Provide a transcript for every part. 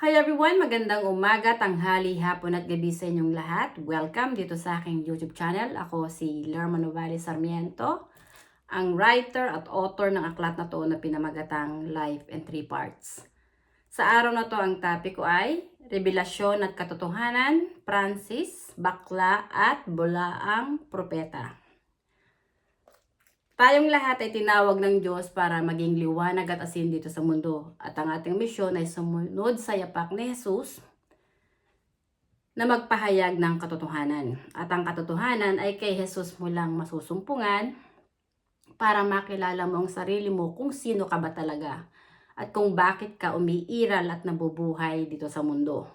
Hi everyone! Magandang umaga, tanghali, hapon at gabi sa inyong lahat. Welcome dito sa aking YouTube channel. Ako si Lerma Novales Sarmiento, ang writer at author ng aklat na to na pinamagatang Life in 3 Parts. Sa araw na to, ang topic ko ay Revelasyon at Katotohanan, Francis, Bakla at Bulaang Propeta. Tayong lahat ay tinawag ng Diyos para maging liwanag at asin dito sa mundo. At ang ating misyon ay sumunod sa yapak ni Jesus na magpahayag ng katotohanan. At ang katotohanan ay kay Jesus mo lang masusumpungan para makilala mo ang sarili mo kung sino ka ba talaga at kung bakit ka umiiral at nabubuhay dito sa mundo.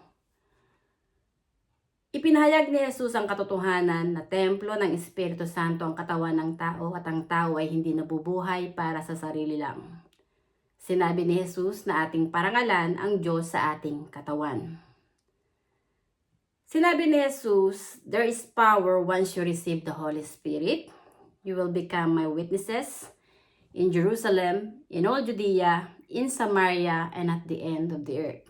Ipinahayag ni Jesus ang katotohanan na templo ng Espiritu Santo ang katawan ng tao at ang tao ay hindi nabubuhay para sa sarili lang. Sinabi ni Jesus na ating parangalan ang Diyos sa ating katawan. Sinabi ni Jesus, there is power once you receive the Holy Spirit. You will become my witnesses in Jerusalem, in all Judea, in Samaria, and at the end of the earth.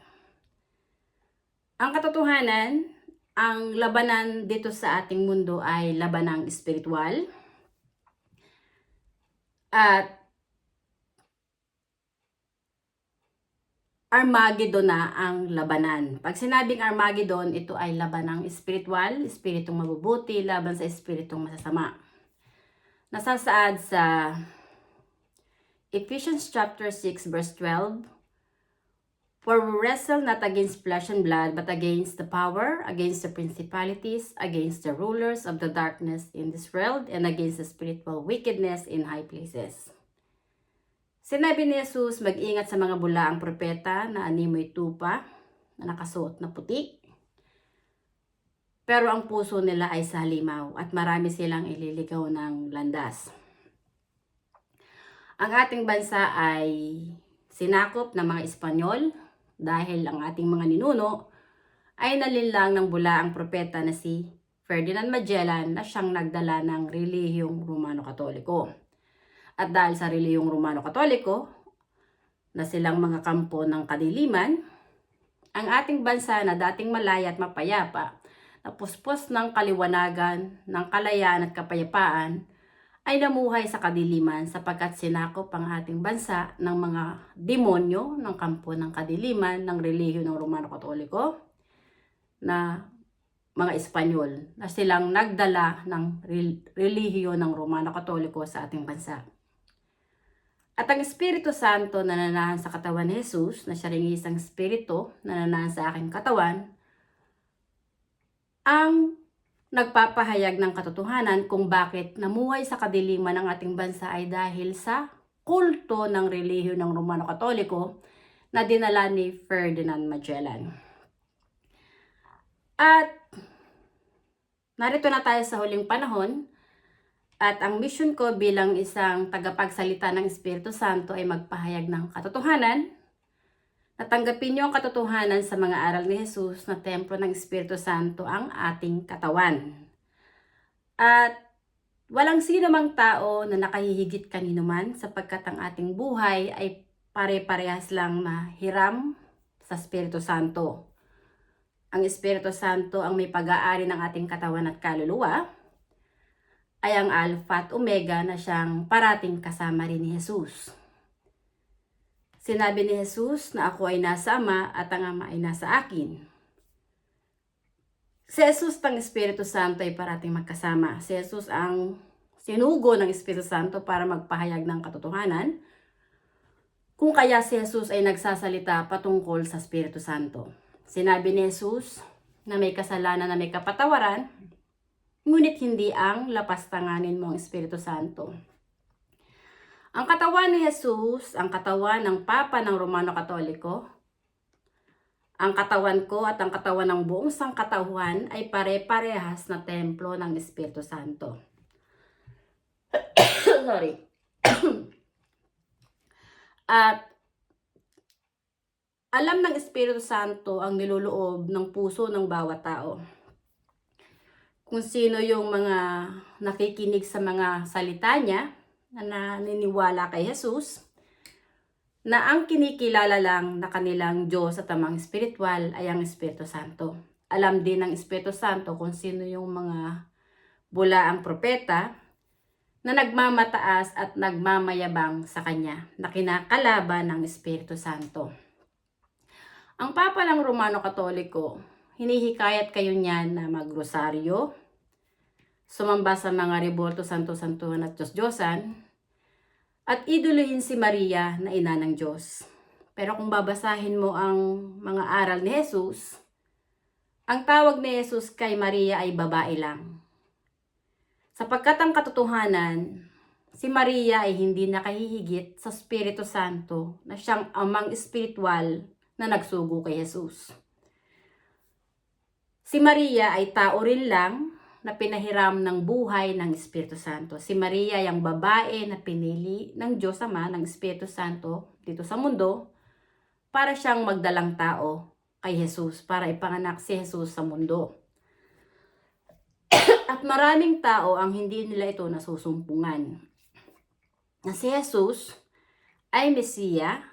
Ang katotohanan, ang labanan dito sa ating mundo ay labanang espiritual. At Armageddon na ang labanan. Pag sinabing Armageddon, ito ay labanang espiritual, espiritong mabubuti, laban sa espiritong masasama. Nasasaad sa Ephesians chapter 6 verse 12, for we wrestle not against flesh and blood, but against the power, against the principalities, against the rulers of the darkness in this world, and against the spiritual wickedness in high places. Sinabi ni Jesus, mag-ingat sa mga bulaang propeta na animoy tupa, na nakasuot na puti. Pero ang puso nila ay sa halimaw at marami silang ililigaw ng landas. Ang ating bansa ay sinakop ng mga Espanyol, dahil ang ating mga ninuno ay nalinlang ng bulaang propeta na si Ferdinand Magellan na siyang nagdala ng relihiyong Romano-Katoliko. At dahil sa relihiyong Romano-Katoliko na silang mga kampo ng kadiliman, ang ating bansa na dating malaya at mapayapa, na puspos ng kaliwanagan, ng kalayaan at kapayapaan, ay namuhay sa kadiliman sapagkat sinakop ang ating bansa ng mga demonyo ng kampo ng kadiliman ng relihiyo ng Romano-Katoliko na mga Espanyol na silang nagdala ng relihiyo ng Romano-Katoliko sa ating bansa. At ang Espiritu Santo na nananahan sa katawan ni Jesus, na siya ring isang Espiritu na nananahan sa aking katawan, ang nagpapahayag ng katotohanan kung bakit namuhay sa kadiliman ng ating bansa ay dahil sa kulto ng relihiyo ng Romano-Katoliko na dinala ni Ferdinand Magellan. At narito na tayo sa huling panahon at ang mission ko bilang isang tagapagsalita ng Espiritu Santo ay magpahayag ng katotohanan. Natanggapin niyo ang katotohanan sa mga aral ni Jesus na templo ng Espiritu Santo ang ating katawan. At walang sino mang tao na nakahihigit kanino man sapagkat ang ating buhay ay pare-parehas lang na hiram sa Espiritu Santo. Ang Espiritu Santo ang may pag-aari ng ating katawan at kaluluwa ay ang Alpha at Omega na siyang parating kasama rin ni Jesus. Sinabi ni Jesus na ako ay nasa Ama at ang Ama ay nasa akin. Si Jesus ang Espiritu Santo ay parating magkasama. Si Jesus ang sinugo ng Espiritu Santo para magpahayag ng katotohanan. Kung kaya si Jesus ay nagsasalita patungkol sa Espiritu Santo. Sinabi ni Jesus na may kasalanan na may kapatawaran, ngunit hindi ang lapastanganin mo ang Espiritu Santo. Ang katawan ni Jesus, ang katawan ng Papa ng Romano-Katoliko, ang katawan ko at ang katawan ng buong sangkatauhan ay pare-parehas na templo ng Espiritu Santo. Sorry. At alam ng Espiritu Santo ang niloloob ng puso ng bawat tao. Kung sino yung mga nakikinig sa mga salita niya, na naniniwala kay Jesus, na ang kinikilala lang na kanilang Diyos at amang espiritual ay ang Espiritu Santo. Alam din ng Espiritu Santo kung sino yung mga bulaang propeta na nagmamataas at nagmamayabang sa Kanya, na kinakalaban ng Espiritu Santo. Ang Papa ng Romano Katoliko, hinihikayat kayo niyan na magrosaryo, sumamba sa mga rebulto, santo-santuhan at Diyos-Diyosan, at iduluhin si Maria na ina ng Diyos. Pero kung babasahin mo ang mga aral ni Jesus, ang tawag ni Jesus kay Maria ay babae lang. Sapagkat ang katotohanan, si Maria ay hindi nakahihigit sa Espiritu Santo na siyang amang espiritual na nagsugo kay Jesus. Si Maria ay tao rin lang na pinahiram ng buhay ng Espiritu Santo. Si Maria ay ang babae na pinili ng Diyos Ama, ng Espiritu Santo dito sa mundo para siyang magdalang tao kay Jesus, para ipanganak si Jesus sa mundo. At maraming tao ang hindi nila ito nasusumpungan. Na si Jesus ay Mesiya,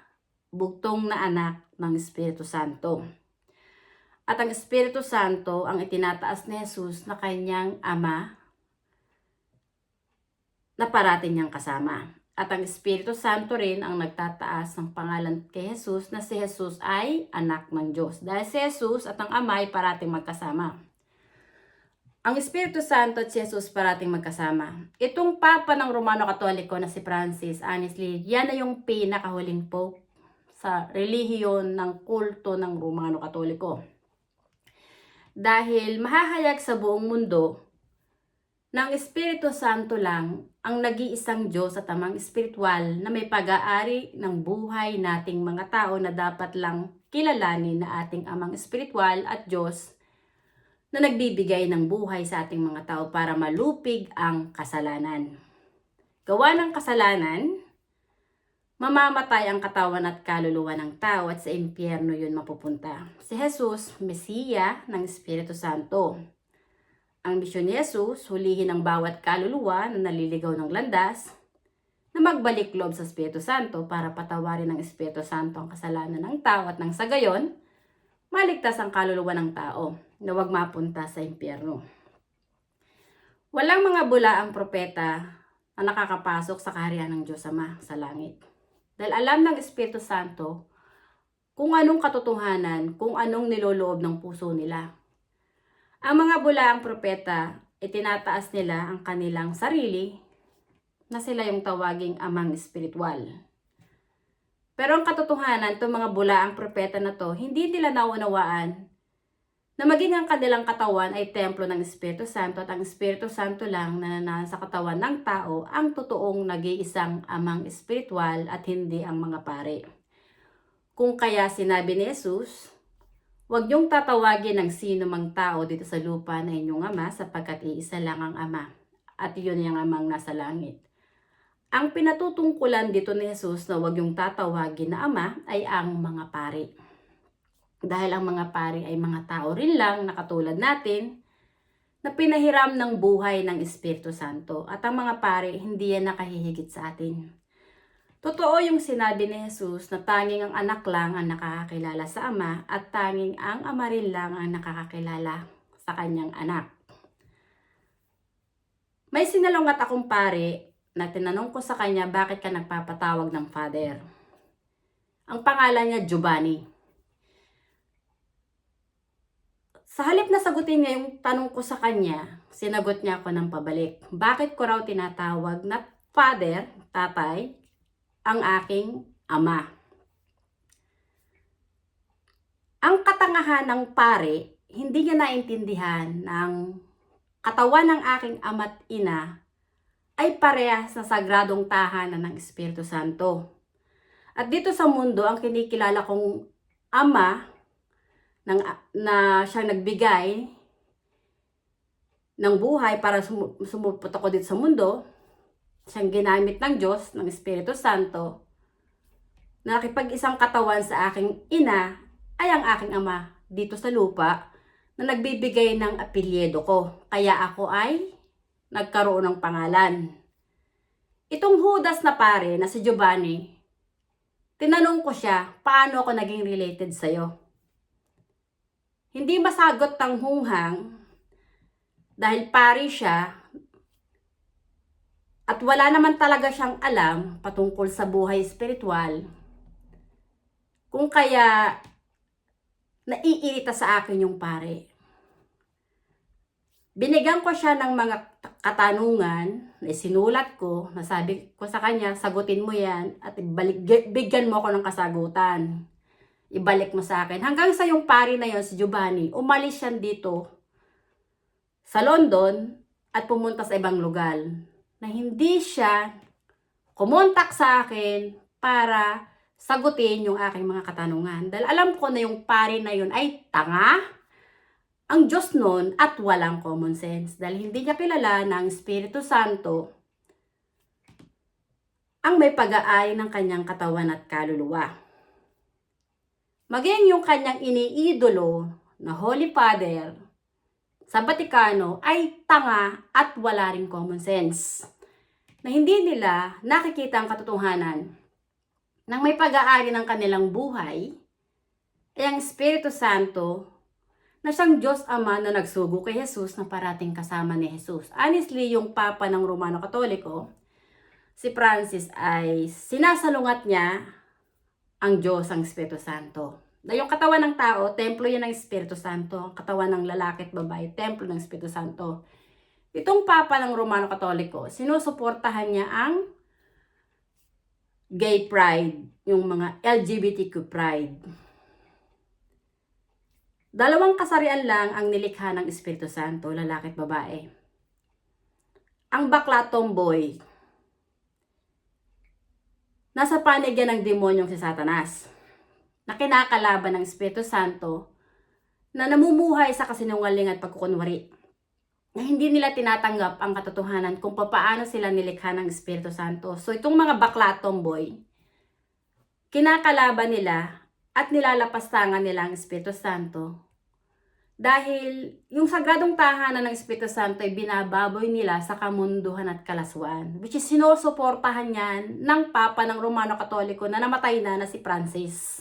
bugtong na anak ng Espiritu Santo. At ang Espiritu Santo ang itinataas ni Jesus na kanyang Ama na parating niyang kasama. At ang Espiritu Santo rin ang nagtataas ng pangalan kay Jesus na si Jesus ay anak ng Diyos. Dahil si Jesus at ang Ama ay parating magkasama. Ang Espiritu Santo at si Jesus parating magkasama. Itong Papa ng Romano Katoliko na si Francis, honestly, yan na yung pinakahuling Pope sa relihiyon ng kulto ng Romano Katoliko. Dahil mahahayag sa buong mundo na ang Espiritu Santo lang ang nag-iisang Diyos at amang espiritual na may pag-aari ng buhay nating mga tao na dapat lang kilalanin na ating amang espiritual at Diyos na nagbibigay ng buhay sa ating mga tao para malupig ang kasalanan. Gawa ng kasalanan, mamamatay ang katawan at kaluluwa ng tao at sa impyerno yun mapupunta. Si Jesus, Mesiya ng Espiritu Santo. Ang misyon ni Jesus, hulihin ang bawat kaluluwa na naliligaw ng landas, na magbalik loob sa Espiritu Santo para patawarin ng Espiritu Santo ang kasalanan ng tao at nang sa gayon, maligtas ang kaluluwa ng tao na huwag mapunta sa impyerno. Walang mga bulaang propeta na nakakapasok sa kaharian ng Diyos Ama sa langit. Dahil alam ng Espiritu Santo kung anong katotohanan, kung anong niloloob ng puso nila. Ang mga bulaang propeta, itinataas nila ang kanilang sarili na sila yung tawaging amang espiritual. Pero ang katotohanan, itong mga bulaang propeta na to, hindi nila naunawaan na maging ang kanilang katawan ay templo ng Espiritu Santo at ang Espiritu Santo lang na nasa katawan ng tao ang totoong nag-iisang amang espiritual at hindi ang mga pare. Kung kaya sinabi ni Jesus, huwag niyong tatawagin ng sino mang tao dito sa lupa na inyong ama sapagkat iisa lang ang ama at iyon yung amang nasa langit. Ang pinatutungkulan dito ni Jesus na huwag yung tatawagin na ama ay ang mga pari. Dahil ang mga pari ay mga tao rin lang na katulad natin na pinahiram ng buhay ng Espiritu Santo. At ang mga pari hindi yan nakahihigit sa atin. Totoo yung sinabi ni Jesus na tanging ang anak lang ang nakakakilala sa ama at tanging ang ama rin lang ang nakakakilala sa kanyang anak. May sinalungat akong pari na tinanong ko sa kanya bakit ka nagpapatawag ng Father. Ang pangalan niya Giovanni. Sa halip na sagutin niya yung tanong ko sa kanya, sinagot niya ako ng pabalik. Bakit ko raw tinatawag na Father, tatay, ang aking ama? Ang katangahan ng pare, hindi niya naintindihan ng katawan ng aking ama't ina ay parehas na sagradong tahanan ng Espiritu Santo. At dito sa mundo, ang kinikilala kong ama na siya nagbigay ng buhay para sumupot ako dito sa mundo, siyang ginamit ng Diyos, ng Espiritu Santo, na nakipag-isang katawan sa aking ina, ay ang aking ama dito sa lupa, na nagbibigay ng apelyido ko. Kaya ako ay nagkaroon ng pangalan. Itong Judas na pare na si Giovanni, tinanong ko siya, paano ako naging related sa'yo? Hindi masagot ng hunghang dahil pari siya at wala naman talaga siyang alam patungkol sa buhay espiritual. Kung kaya naiirita sa akin yung pare. Binigyan ko siya ng mga katanungan na sinulat ko, nasabi ko sa kanya, sagutin mo yan at bigyan mo ako ng kasagutan. Ibalik mo sa akin. Hanggang sa yung pari na yon, si Giovanni, umalis siya dito sa London at pumunta sa ibang lugar. Na hindi siya kumontak sa akin para sagutin yung aking mga katanungan. Dahil alam ko na yung pari na yun ay tanga, ang Diyos nun, at walang common sense. Dahil hindi niya kilala na ang Espiritu Santo ang may pag-aari ng kanyang katawan at kaluluwa. Maging yung kanyang iniidolo na Holy Father sa Vatikano ay tanga at wala ring common sense. Na hindi nila nakikita ang katotohanan ng may pag-aari ng kanilang buhay ay ang Espiritu Santo na siyang Diyos Ama na nagsugo kay Jesus na parating kasama ni Jesus. Honestly, yung Papa ng Romano Katoliko, si Francis, ay sinasalungat niya ang Diyos, ang Espiritu Santo. Na yung katawan ng tao, templo yan ng Espiritu Santo. Ang katawan ng lalaki at babae, templo ng Espiritu Santo. Itong Papa ng Romano Katoliko, sinusuportahan niya ang gay pride, yung mga LGBTQ pride. Dalawang kasarian lang ang nilikha ng Espiritu Santo, lalaki at babae. Ang bakla tomboy, nasa panig yan ng demonyong si Satanas, na kinakalaban ng Espiritu Santo, na namumuhay sa kasinungaling at pagkukunwari, na hindi nila tinatanggap ang katotohanan kung paano sila nilikha ng Espiritu Santo. So itong mga bakla tomboy, kinakalaban nila at nilalapastangan nila ang Espiritu Santo. Dahil yung sagradong tahanan ng Espiritu Santo ay binababoy nila sa kamunduhan at kalaswaan. Which is sinusuportahan yan ng Papa ng Romano Katoliko na namatay na si Francis.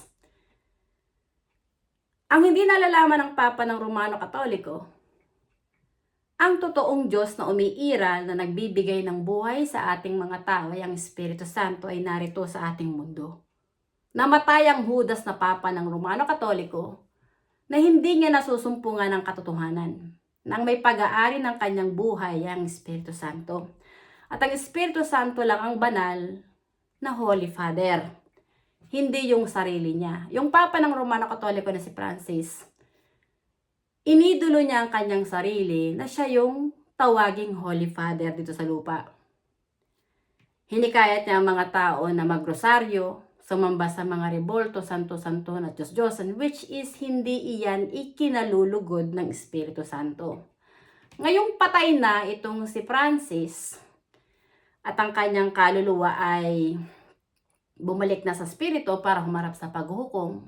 Ang hindi nalalaman ng Papa ng Romano Katoliko, ang totoong Diyos na umiiral na nagbibigay ng buhay sa ating mga tao ay ang Espiritu Santo ay narito sa ating mundo. Namatay ang Judas na Papa ng Romano Katoliko na hindi niya nasusumpungan ng katotohanan nang may pag-aari ng kanyang buhay ang Espiritu Santo. At ang Espiritu Santo lang ang banal na Holy Father, hindi yung sarili niya. Yung Papa ng Romano Katoliko na si Francis, inidolo niya ang kanyang sarili na siya yung tawaging Holy Father dito sa lupa. Hinikayat niya ang mga tao na magrosaryo, sumamba sa mga rebolto, santo-santo at Diyos-Diyosan, which is hindi iyan ikinalulugod ng Espiritu Santo. Ngayong patay na itong si Francis at ang kanyang kaluluwa ay bumalik na sa Espiritu para humarap sa paghuhukom.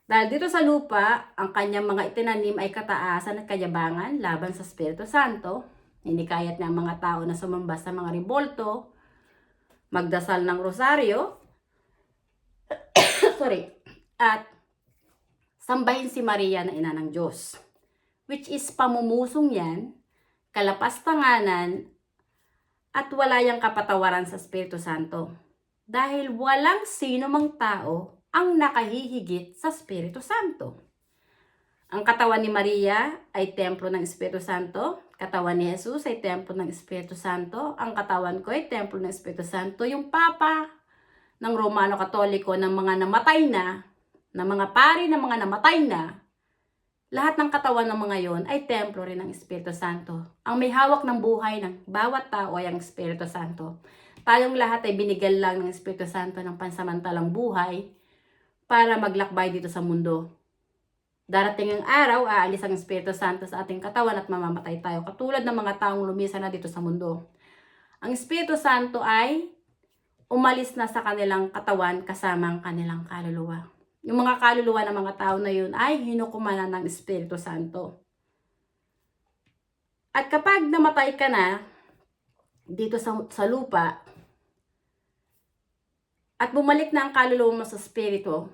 Dahil dito sa lupa, ang kanyang mga itinanim ay kataasan at kayabangan laban sa Espiritu Santo. Hinikayat niya ang mga tao na sumamba sa mga rebolto, magdasal ng rosaryo, at sambahin si Maria na ina ng Diyos. Which is pamumusong yan, kalapastanganan, at wala yang kapatawaran sa Espiritu Santo. Dahil walang sino mang tao ang nakahihigit sa Espiritu Santo. Ang katawan ni Maria ay templo ng Espiritu Santo. Katawan ni Jesus ay templo ng Espiritu Santo. Ang katawan ko ay templo ng Espiritu Santo. Yung Papa ng Romano Katoliko ng mga namatay na mga pari ng mga namatay na, lahat ng katawan ng mga yon ay templo rin ng Espiritu Santo. Ang may hawak ng buhay ng bawat tao ay ang Espiritu Santo. Tayong lahat ay binigyan lang ng Espiritu Santo ng pansamantalang buhay para maglakbay dito sa mundo. Darating ang araw, aalis ang Espiritu Santo sa ating katawan at mamamatay tayo, katulad ng mga taong lumisan na dito sa mundo. Ang Espiritu Santo ay umalis na sa kanilang katawan kasama ang kanilang kaluluwa. Yung mga kaluluwa ng mga tao na yun ay hinukumanan ng Espiritu Santo. At kapag namatay ka na dito sa lupa, at bumalik na ang kaluluwa mo sa Espiritu,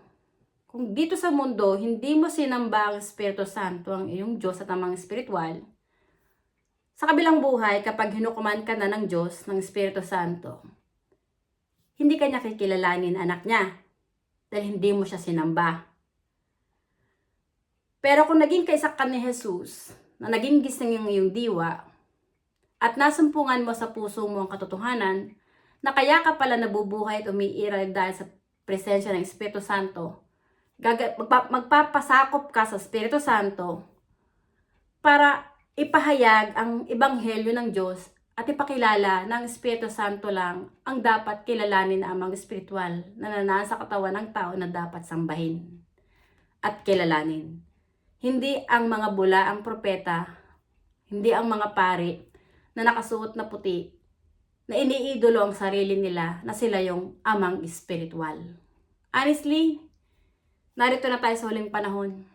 kung dito sa mundo, hindi mo sinamba ang Espiritu Santo, ang iyong Diyos at ang mga espiritual, sa kabilang buhay, kapag hinukuman ka na ng Diyos, ng Espiritu Santo, hindi ka niya kikilalanin anak niya dahil hindi mo siya sinamba. Pero kung naging kaisa ka ni Jesus, na naging gising yung iyong diwa, at nasumpungan mo sa puso mo ang katotohanan, na kaya ka pala nabubuhay at umiiral dahil sa presensya ng Espiritu Santo, magpapasakop ka sa Espiritu Santo para ipahayag ang ebanghelyo ng Diyos at ipakilala ng Espiritu Santo lang ang dapat kilalanin na amang espiritual na nanasa katawan ng tao na dapat sambahin at kilalanin. Hindi ang mga bula ang propeta, hindi ang mga pari na nakasuot na puti na iniidolo ang sarili nila na sila yung amang espiritual. Honestly, narito na tayo sa huling panahon.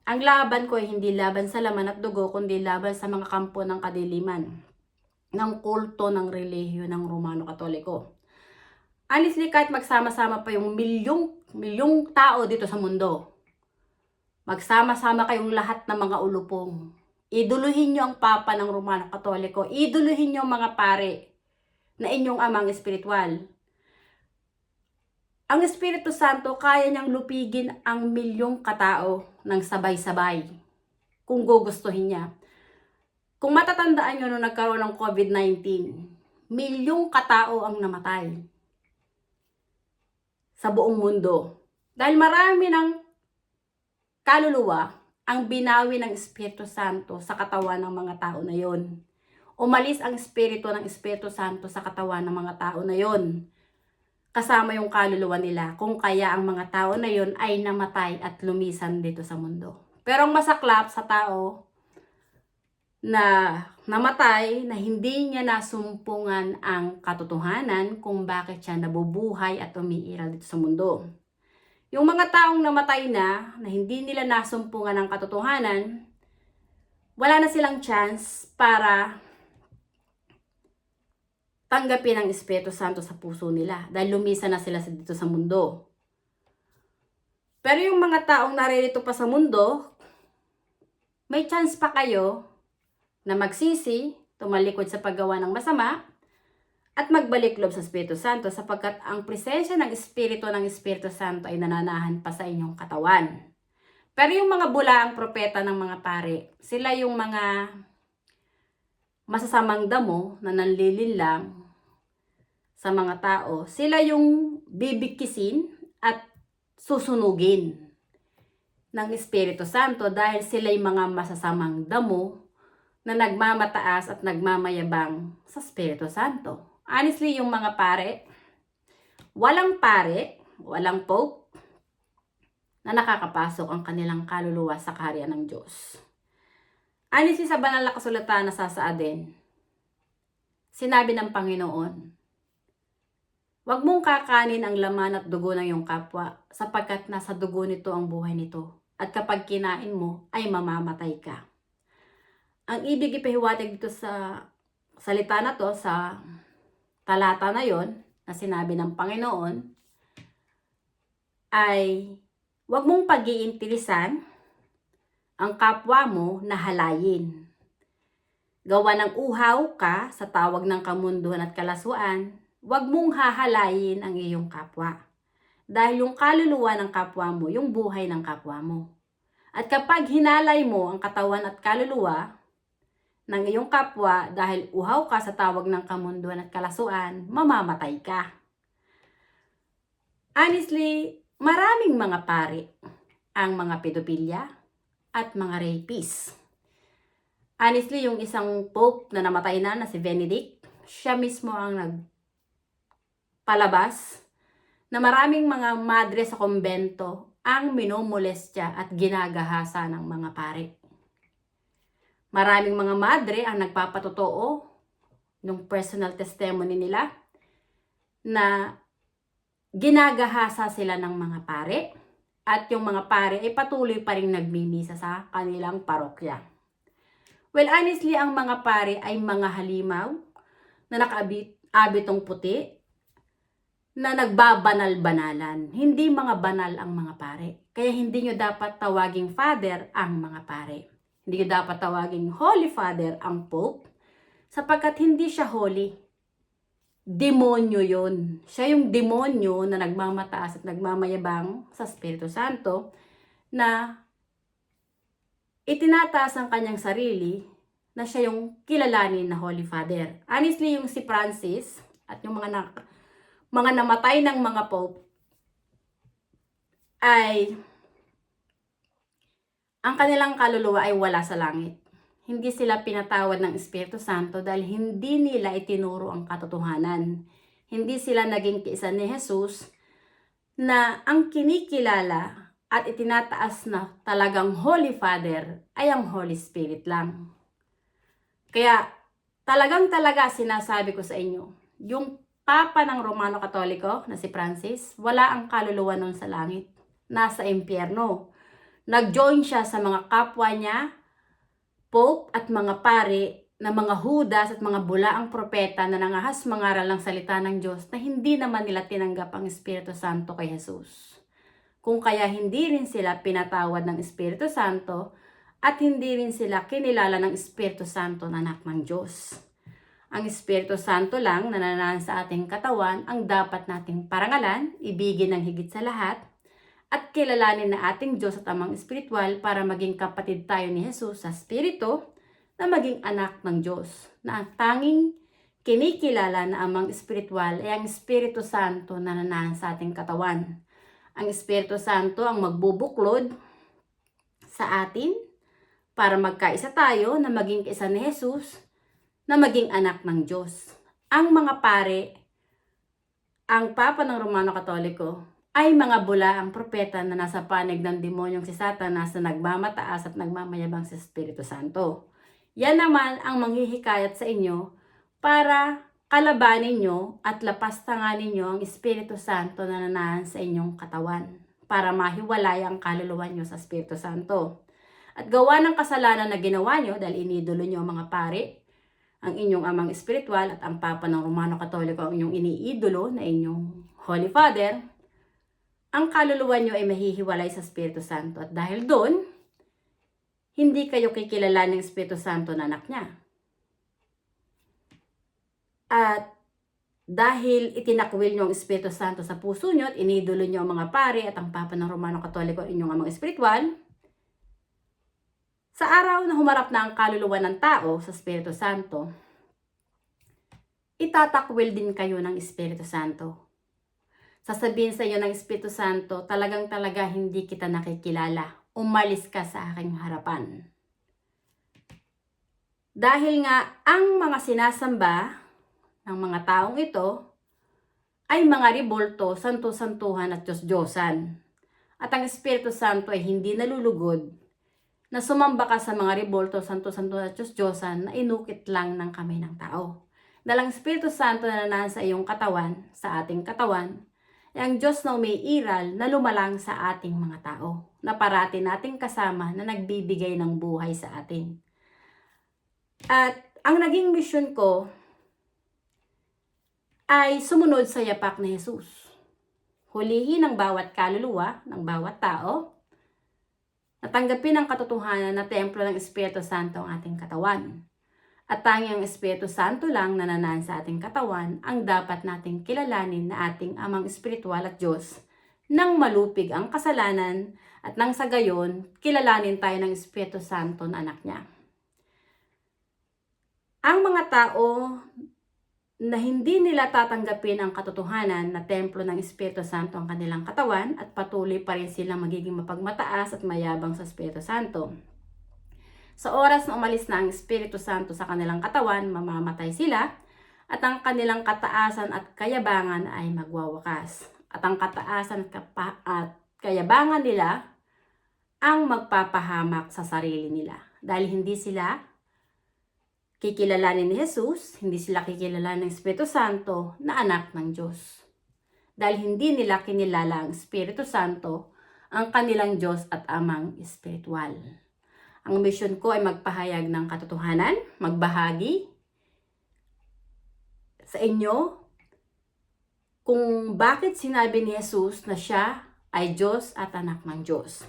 Ang laban ko ay hindi laban sa laman at dugo, kundi laban sa mga kampo ng kadiliman, ng kulto ng relihiyon ng Romano Katoliko. Honestly, kahit magsama-sama pa yung milyong tao dito sa mundo, magsama-sama kayong lahat ng mga ulupong, iduluhin nyo ang Papa ng Romano Katoliko, iduluhin nyo ang mga pare na inyong amang espiritual. Ang Espiritu Santo, kaya niyang lupigin ang milyong katao ng sabay-sabay kung gugustuhin niya. Kung matatandaan nyo nung nagkaroon ng COVID-19, milyong katao ang namatay sa buong mundo. Dahil marami ng kaluluwa ang binawi ng Espiritu Santo sa katawan ng mga tao na yon. Umalis ang Espiritu ng Espiritu Santo sa katawan ng mga tao na yon, kasama yung kaluluwa nila, kung kaya ang mga tao na yon ay namatay at lumisan dito sa mundo. Pero ang masaklap sa tao na namatay na hindi niya nasumpungan ang katotohanan kung bakit siya nabubuhay at umiiral dito sa mundo. Yung mga taong namatay na hindi nila nasumpungan ang katotohanan, wala na silang chance para tanggapin ang Espiritu Santo sa puso nila dahil lumisa na sila dito sa mundo. Pero yung mga taong naririto pa sa mundo, may chance pa kayo na magsisi, tumalikod sa paggawa ng masama, at magbalik loob sa Espiritu Santo sapagkat ang presensya ng Espiritu Santo ay nananahan pa sa inyong katawan. Pero yung mga bulaang propeta ng mga pare, sila yung mga masasamang damo na nanlilinlang sa mga tao. Sila yung bibikisin at susunugin ng Espiritu Santo dahil sila yung mga masasamang damo na nagmamataas at nagmamayabang sa Espiritu Santo. Honestly, yung mga pare, walang pope na nakakapasok ang kanilang kaluluwa sa kaharian ng Diyos. Honestly, sa banal na kasulatan na sasaadin, sinabi ng Panginoon, huwag mong kakanin ang laman at dugo ng iyong kapwa sapagkat nasa dugo nito ang buhay nito at kapag kinain mo ay mamamatay ka. Ang ibig ipahiwatig dito sa salita na to, sa talata na yon na sinabi ng Panginoon, ay huwag mong pag-iintilisan ang kapwa mo na halayin. Gawa ng uhaw ka sa tawag ng kamunduhan at kalaswaan, huwag mong hahalayin ang iyong kapwa. Dahil yung kaluluwa ng kapwa mo, yung buhay ng kapwa mo. At kapag hinalay mo ang katawan at kaluluwa ng iyong kapwa dahil uhaw ka sa tawag ng kamunduhan at kalaswaan, mamamatay ka. Honestly, maraming mga pari ang mga pedophilia at mga rapists. Honestly, yung isang pope na namatay na si Benedict, siya mismo ang nagpalabas na maraming mga madre sa kumbento ang minumolestya at ginagahasa ng mga pari. Maraming mga madre ang nagpapatotoo ng personal testimony nila na ginagahasa sila ng mga pare at yung mga pare ay patuloy pa rin nagmimisa sa kanilang parokya. Well, honestly, ang mga pare ay mga halimaw na nakaabitong puti na nagbabanal-banalan. Hindi mga banal ang mga pare. Kaya hindi nyo dapat tawaging Father ang mga pare. Hindi nyo dapat tawaging Holy Father ang Pope sapagkat hindi siya holy. Demonyo yun. Siya yung demonyo na nagmamataas at nagmamayabang sa Espiritu Santo na itinataas ang kanyang sarili na siya yung kilalanin na Holy Father. Honestly, yung si Francis at yung mga namatay ng mga Pope ay ang kanilang kaluluwa ay wala sa langit. Hindi sila pinatawad ng Espiritu Santo dahil hindi nila itinuro ang katotohanan. Hindi sila naging kiisa ni Jesus na ang kinikilala at itinataas na talagang Holy Father ay ang Holy Spirit lang. Kaya talaga sinasabi ko sa inyo, yung Papa ng Romano Katoliko na si Francis, wala ang kaluluwa nun sa langit. Nasa impyerno. Nag-join siya sa mga kapwa niya, Pope at mga pare na mga Judas at mga bulaang propeta na nangahas mangaral ng salita ng Diyos na hindi naman nila tinanggap ang Espiritu Santo kay Jesus. Kung kaya hindi rin sila pinatawad ng Espiritu Santo at hindi rin sila kinilala ng Espiritu Santo na anak ng Diyos. Ang Espiritu Santo lang na nananahan sa ating katawan ang dapat nating parangalan, ibigin ng higit sa lahat, at kilalanin na ating Diyos at Amang Espiritual para maging kapatid tayo ni Jesus sa Espiritu na maging anak ng Diyos, na ang tanging kinikilala na Amang Espiritual ay ang Espiritu Santo na nananahan sa ating katawan. Ang Espiritu Santo ang magbubuklod sa atin para magkaisa tayo na maging kaisa ni Jesus na maging anak ng Diyos. Ang mga pare, ang Papa ng Romano Katoliko, ay mga bula ang propeta na nasa panig ng demonyong si Satanas na nagmamataas at nagmamayabang sa Espiritu Santo. Yan naman ang manghihikayat sa inyo para kalabanin nyo at lapastanganin nyo ang Espiritu Santo na nananahan sa inyong katawan para mahiwalay ang kaluluwa nyo sa Espiritu Santo. At gawa ng kasalanan na ginawa nyo dahil inidolo nyo ang mga pare, ang inyong Amang Espiritual at ang Papa ng Romano Katoliko ang inyong iniidolo na inyong Holy Father, ang kaluluwa nyo ay mahihiwalay sa Espiritu Santo at dahil doon, hindi kayo kikilala ng Espiritu Santo na anak niya. At dahil itinakwil nyo ang Espiritu Santo sa puso nyo at inidolo nyo ang mga pare at ang Papa ng Romano Katoliko inyong Amang Espiritual, sa araw na humarap na ang kaluluwa ng tao sa Espiritu Santo, itatakwil din kayo ng Espiritu Santo. Sasabihin sa iyo ng Espiritu Santo, talaga hindi kita nakikilala. Umalis ka sa aking harapan. Dahil nga ang mga sinasamba ng mga taong ito ay mga ribolto, santo-santuhan at Diyos-Diyosan. At ang Espiritu Santo ay hindi nalulugod na sumamba ka sa mga ribolto, santo-santuhan at Diyos-Diyosan na inukit lang ng kamay ng tao. Dahil ang Espiritu Santo na nananahan sa iyong katawan, sa ating katawan, ay ang Diyos na umiiral na lumalang sa ating mga tao, na parati nating kasama na nagbibigay ng buhay sa atin. At ang naging misyon ko ay sumunod sa yapak ni Jesus. Hulihin ang bawat kaluluwa ng bawat tao, natanggapin ang katotohanan na templo ng Espiritu Santo ang ating katawan. At tanging ang Espiritu Santo lang na nananahan sa ating katawan ang dapat nating kilalanin na ating Amang Espiritual at Diyos nang malupig ang kasalanan at nang sa gayon, kilalanin tayo ng Espiritu Santo na anak niya. Ang mga tao na hindi nila tatanggapin ang katotohanan na templo ng Espiritu Santo ang kanilang katawan at patuloy pa rin silang magiging mapagmataas at mayabang sa Espiritu Santo. Sa oras na umalis na ang Espiritu Santo sa kanilang katawan, mamamatay sila at ang kanilang kataasan at kayabangan ay magwawakas. At ang kataasan at kayabangan nila ang magpapahamak sa sarili nila. Dahil hindi sila kikilalanin ni Jesus, hindi sila kikilalanin ng Espiritu Santo na anak ng Diyos. Dahil hindi nila kinilala ang Espiritu Santo, ang kanilang Diyos at Amang Espiritual. Ang mission ko ay magpahayag ng katotohanan, magbahagi sa inyo kung bakit sinabi ni Jesus na siya ay Diyos at anak ng Diyos.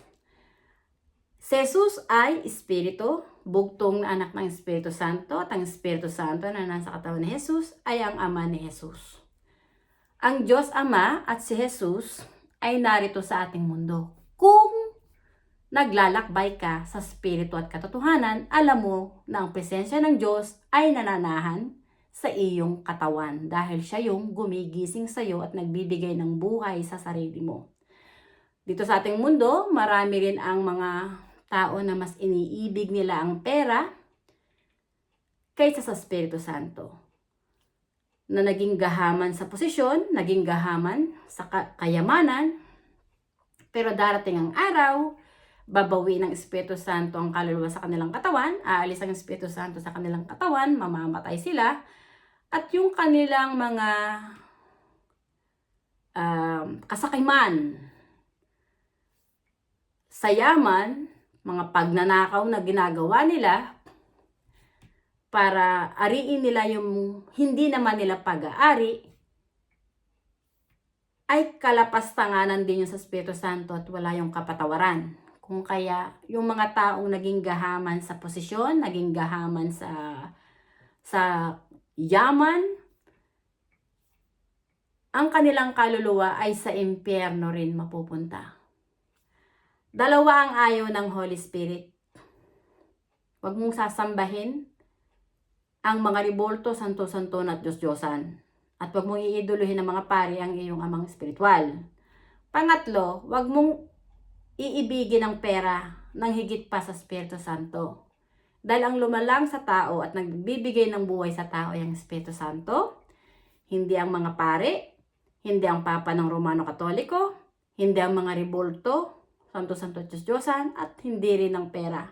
Si Jesus ay Espiritu, bugtong na anak ng Espiritu Santo, at ang Espiritu Santo na nasa katawan ni Jesus ay ang Ama ni Jesus. Ang Diyos Ama at si Jesus ay narito sa ating mundo. Kung naglalakbay ka sa Espiritu at katotohanan, alam mo na ang presensya ng Diyos ay nananahan sa iyong katawan dahil siya yung gumigising sa iyo at nagbibigay ng buhay sa sarili mo. Dito sa ating mundo, marami rin ang mga tao na mas iniibig nila ang pera kaysa sa Espiritu Santo. Na naging gahaman sa posisyon, naging gahaman sa kayamanan, pero darating ang araw, babawi ng Espiritu Santo ang kaluluwa sa kanilang katawan, aalis ang Espiritu Santo sa kanilang katawan, mamamatay sila, at yung kanilang mga kasakiman sa yaman, mga pagnanakaw na ginagawa nila para ariin nila yung hindi naman nila pag-aari, ay kalapastanganan din yung sa Espiritu Santo at wala yung kapatawaran. Kung kaya yung mga taong naging gahaman sa posisyon, naging gahaman sa yaman, ang kanilang kaluluwa ay sa impyerno rin mapupunta. Dalawa ang ayaw ng Holy Spirit. Huwag mong sasambahin ang mga ribolto, santo-santon at Diyos-Diyosan. At huwag mong iiduluhin ng mga pari ang iyong amang espiritual. Pangatlo, huwag mong iibigin ang pera ng higit pa sa Espiritu Santo. Dahil ang lumalang sa tao at nagbibigay ng buhay sa tao ay ang Espiritu Santo, hindi ang mga pari, hindi ang Papa ng Romano Katoliko, hindi ang mga ribolto, santo-santo at Diyos-Diyosan, at hindi rin ang pera.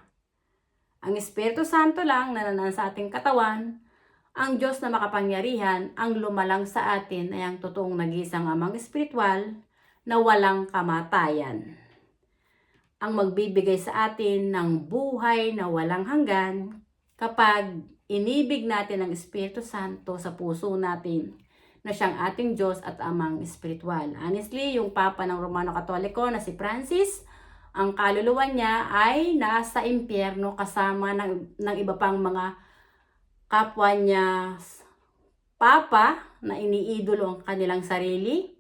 Ang Espiritu Santo lang na nasa ating katawan, ang Diyos na makapangyarihan, ang lumalang sa atin ay ang totoong nag-iisang amang espiritual na walang kamatayan. Ang magbibigay sa atin ng buhay na walang hanggan kapag inibig natin ang Espiritu Santo sa puso natin na siyang ating Diyos at amang espiritual. Honestly, yung Papa ng Romano Katoliko na si Francis, ang kaluluwa niya ay nasa impyerno kasama ng iba pang mga kapwa niya Papa na iniidolo ang kanilang sarili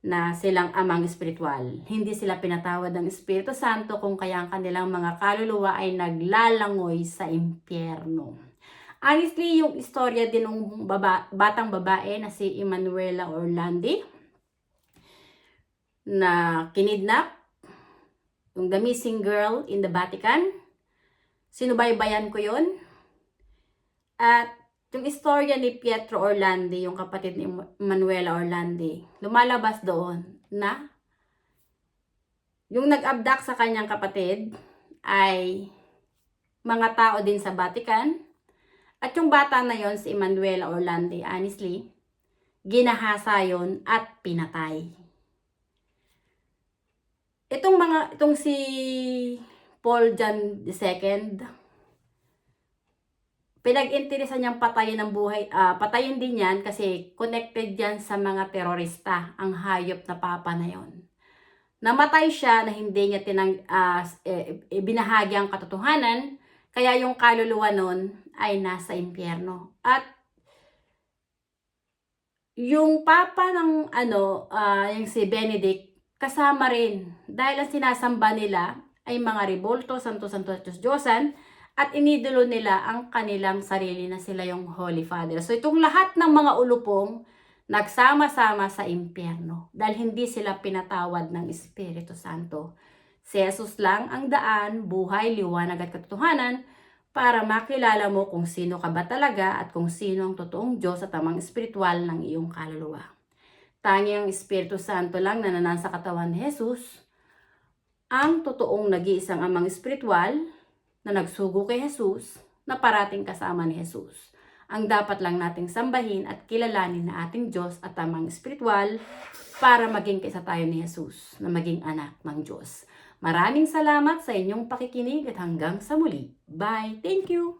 na silang amang espiritual. Hindi sila pinatawad ng Espiritu Santo kung kaya ang kanilang mga kaluluwa ay naglalangoy sa impyerno. Honestly, yung istorya din ng batang babae na si Emanuela Orlandi na kinidnap, yung The Missing Girl in the Vatican, sinubaybayan ko yun. At yung istorya ni Pietro Orlandi, yung kapatid ni Manuela Orlandi, lumalabas doon na yung nag-abduct sa kanyang kapatid ay mga tao din sa Vatican. At yung bata na yon, si Manuela Orlandi, honestly, ginahasa yon at pinatay. Itong si Paul John II, pinag-interesan niyang patayin ng buhay, patayin din yan kasi connected yan sa mga terorista, ang hayop na papa na yon. Namatay siya na hindi niya binahagi ang katotohanan, kaya yung kaluluwa nun ay nasa impyerno. At yung papa ng yung si Benedict, kasama rin dahil ang sinasamba nila ay mga ribolto, santo-santo at Diyos-Diyosan, at inidolo nila ang kanilang sarili na sila yung Holy Father. So itong lahat ng mga ulupong nagsama-sama sa impyerno dahil hindi sila pinatawad ng Espiritu Santo. Si Jesus lang ang daan, buhay, liwanag at katotohanan para makilala mo kung sino ka ba talaga at kung sino ang totoong Diyos at amang espiritual ng iyong kaluluwa. Tanging ang Espiritu Santo lang na nanasa katawan ni Jesus, ang totoong nag-iisang amang espiritual na nagsugo kay Jesus, na parating kasama ni Jesus. Ang dapat lang nating sambahin at kilalanin na ating Diyos at amang espiritual para maging kaisa tayo ni Jesus, na maging anak ng Diyos. Maraming salamat sa inyong pakikinig at hanggang sa muli. Bye! Thank you!